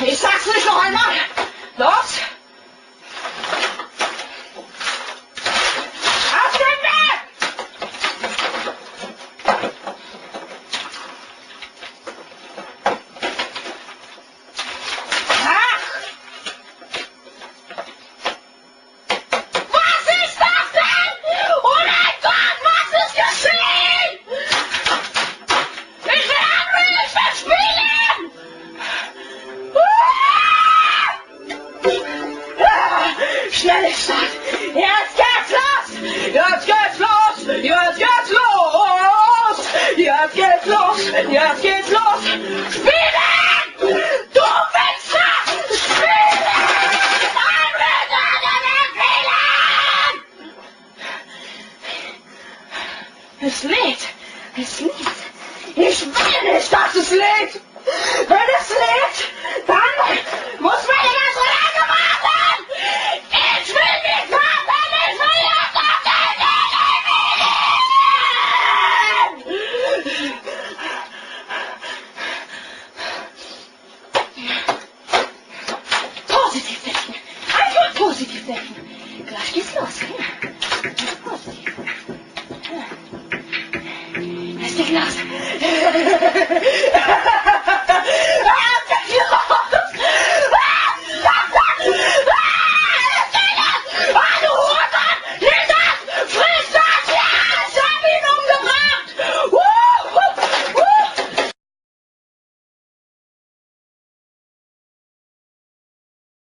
Ich sag's nicht noch einmal. Los! Auf den Weg! Ach! Was ist das denn? Oh mein Gott, was ist geschehen? Ich will Henry, ich will spielen! Schnelle Stadt! Jetzt geht's los! Jetzt geht's los! Jetzt geht's los! Jetzt geht's los! Jetzt geht's los! Spielen! Du Wichser! Spielen! Es lädt! Es lädt! Ich will nicht, dass es lädt! Wenn es lädt, dann muss meine ganze Lage warten! Ich will nicht warten! Ich will jetzt auf den Positiv denken! Einfach positiv denken! Gleich geht's los, ja? Positiv. Es geht los!